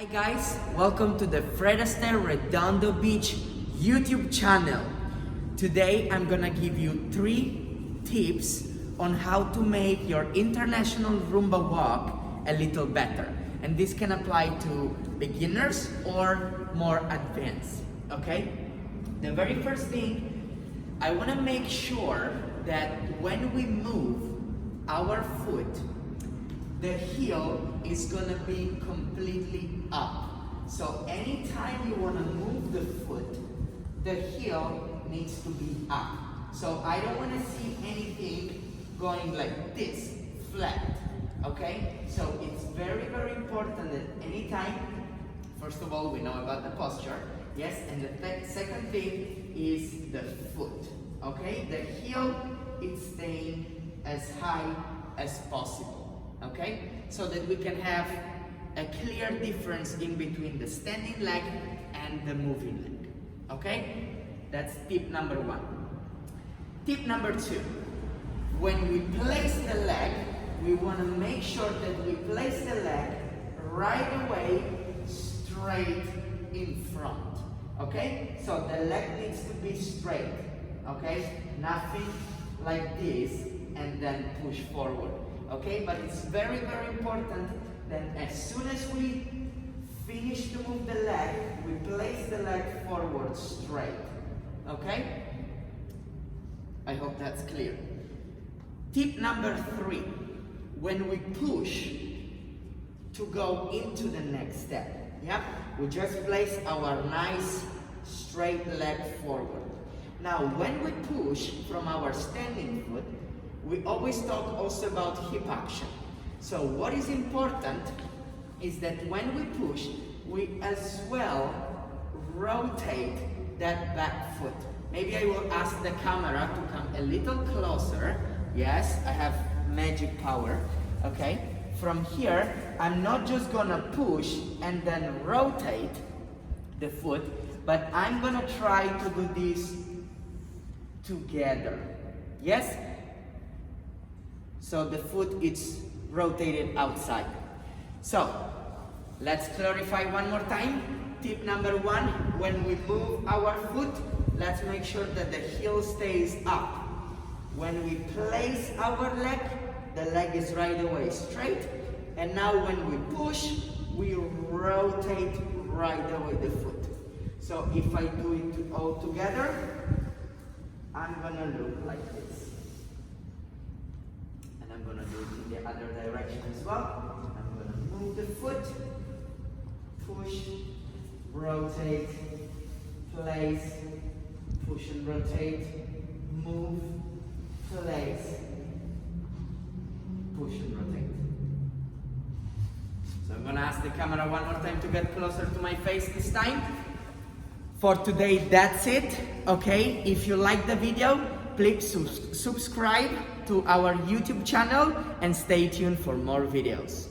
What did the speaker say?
Hi guys, welcome to the Fred Astaire Redondo Beach YouTube channel. Today I'm gonna give you 3 tips on how to make your international Rumba walk a little better. And this can apply to beginners or more advanced, okay? The very first thing, I wanna make sure that when we move our foot, the heel is gonna be completely up. So anytime you wanna move the foot, the heel needs to be up. So I don't wanna see anything going like this, flat, okay? So it's very, very important that anytime, first of all, we know about the posture, yes? And the second thing is the foot, okay? The heel is staying as high as possible. Okay, so that we can have a clear difference in between the standing leg and the moving leg. Okay, that's tip number 1. Tip number 2, when we place the leg, we want to make sure that we place the leg right away straight in front. Okay, so the leg needs to be straight. Okay, nothing like this and then push forward. Okay, but it's very, very important that as soon as we finish to move the leg, we place the leg forward straight. Okay? I hope that's clear. Tip number 3, when we push to go into the next step, yeah, we just place our nice straight leg forward. Now, when we push from our standing foot, we always talk also about hip action. So what is important is that when we push, we as well rotate that back foot. Maybe I will ask the camera to come a little closer. Yes, I have magic power, okay? From here, I'm not just gonna push and then rotate the foot, but I'm gonna try to do this together. Yes? So the foot is rotated outside. So let's clarify one more time. Tip number 1, when we move our foot, let's make sure that the heel stays up. When we place our leg, the leg is right away straight. And now when we push, we rotate right away the foot. So if I do it all together, I'm gonna look like this. I'm going to do it in the other direction as well. I'm going to move the foot, push, rotate, place, push and rotate, move, place, push and rotate. So I'm going to ask the camera one more time to get closer to my face this time. For today, that's it. Okay, if you like the video, please subscribe to our YouTube channel and stay tuned for more videos.